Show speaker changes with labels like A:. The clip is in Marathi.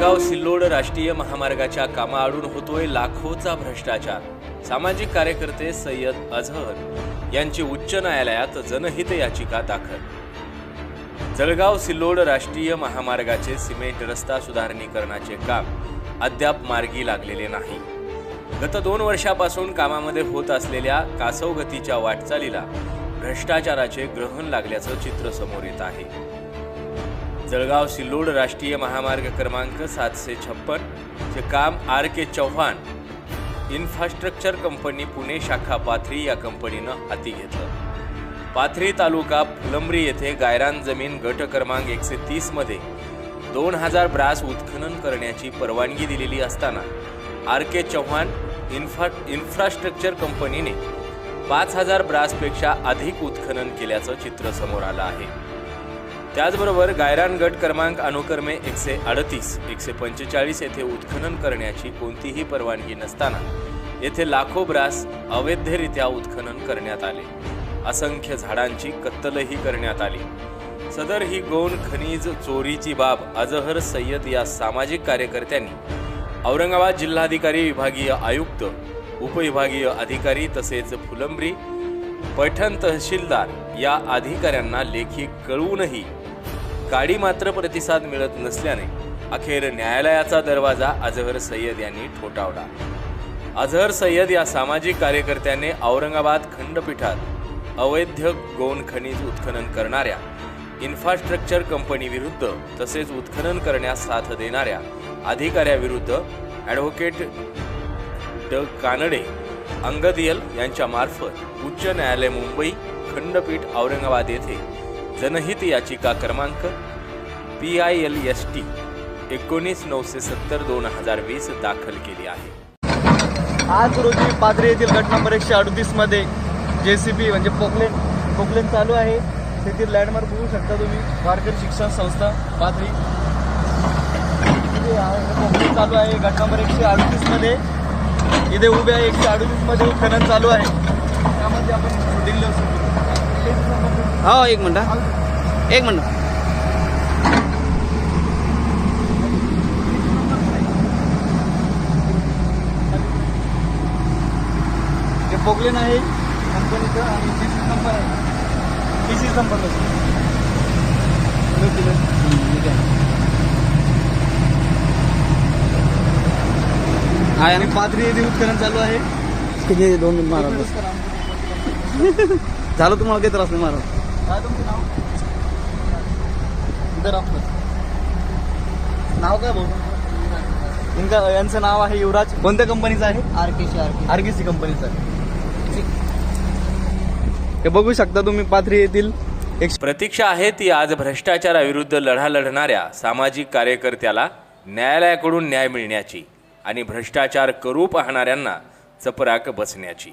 A: जळगाव सिल्लोड राष्ट्रीय महामार्गाच्या कामाआडून होतोय लाखोचा भ्रष्टाचार। सामाजिक कार्यकर्ते सय्यद अझहर यांची उच्च न्यायालयात जनहित याचिका दाखल। जळगाव सिल्लोड राष्ट्रीय महामार्गाचे सिमेंट रस्ता सुधारणीकरणाचे काम अद्याप मार्गी लागलेले नाही। गत 2 वर्षापासून कामामध्ये होत असलेल्या कासवगतीच्या वाटचालीला भ्रष्टाचाराचे ग्रहण लागल्याचं चित्र समोर येत आहे। जळगाव सिल्लोड राष्ट्रीय महामार्ग क्रमांक 756 चे काम RK Chavan infrastructure company Pune शाखा पाथरी या कंपनीनं हाती घेतलं। पाथरी तालुका फुलंब्री येथे गायरान जमीन गट क्रमांक 130 मध्ये 2000 ब्रास उत्खनन करण्याची परवानगी दिलेली असताना RK चव्हाण इन्फ्रास्ट्रक्चर कंपनीने 5000 ब्रासपेक्षा अधिक उत्खनन केल्याचं चित्र समोर आलं आहे। त्याचबरोबर गायरान गट क्रमांक अनुक्रमे 138, 145 येथे उत्खनन करण्याची कोणतीही परवानगी नसताना येथे लाखो ब्रास अवैधरित्या उत्खनन करण्यात आले। असंख्य झाडांची कत्तलही करण्यात आली। सदर ही गौण खनिज चोरीची बाब अझहर सय्यद या सामाजिक कार्यकर्त्यांनी औरंगाबाद जिल्हाधिकारी, विभागीय आयुक्त, उपविभागीय अधिकारी तसेच फुलंब्री पैठण तहसीलदार या अधिकाऱ्यांना लेखी कळवूनही गाडी मात्र प्रतिसाद मिळत नसल्याने अखेर न्यायालयाचा दरवाजा अझहर सय्यद यांनी ठोठावला। अझहर सय्यद या सामाजिक कार्यकर्त्याने औरंगाबाद खंडपीठात अवैध गौण खनिज उत्खनन करणाऱ्या इन्फ्रास्ट्रक्चर कंपनी विरुद्ध तसेच उत्खनन करण्यास साथ देणाऱ्या अधिकाऱ्याविरुद्ध ॲडव्होकेट कानडे अंगदियल यांच्या मार्फत उच्च न्यायालय मुंबई खंडपीठ औरंगाबाद येथे जनहित याचिका क्रमांक PILST 19/970/2020 दाखल केली आहे।
B: आज रोजी पाथरी येथील गट नंबर 138 मध्ये JCB म्हणजे पोकलेन चालू आहे। तेथील लँडमार्क बघू शकता तुम्ही, वारकरी शिक्षण संस्था पाथरी पोकलेन चालू आहे। गट नंबर 138 मध्ये इथे उभे आहे। 138 मध्ये खनन चालू आहे। त्यामध्ये आपण शूटिंग
C: एक मिनिट
B: पोकलेन आहे कंपनीचं आणि TC नंबर आहे। TC नंबर आणि पाथरी येथे उत्खनन चालू आहे।
C: किती 2 मारा झालं तुम्हाला काही त्रास नाही मारा।
B: काय तुमचं नाव? इधर आपलं नाव काय बोलतो? यांचं नाव आहे युवराज। कोणत्या कंपनीचं आहे? RKC कंपनीचं आहे। हे बघू शकता तुम्ही पाथरी येथील
A: प्रतीक्षा आहे ती आज भ्रष्टाचाराविरुद्ध लढा लढणाऱ्या सामाजिक कार्यकर्त्याला न्यायालयाकडून न्याय मिळण्याची आणि भ्रष्टाचार करू पाहणाऱ्यांना चपराक बसण्याची।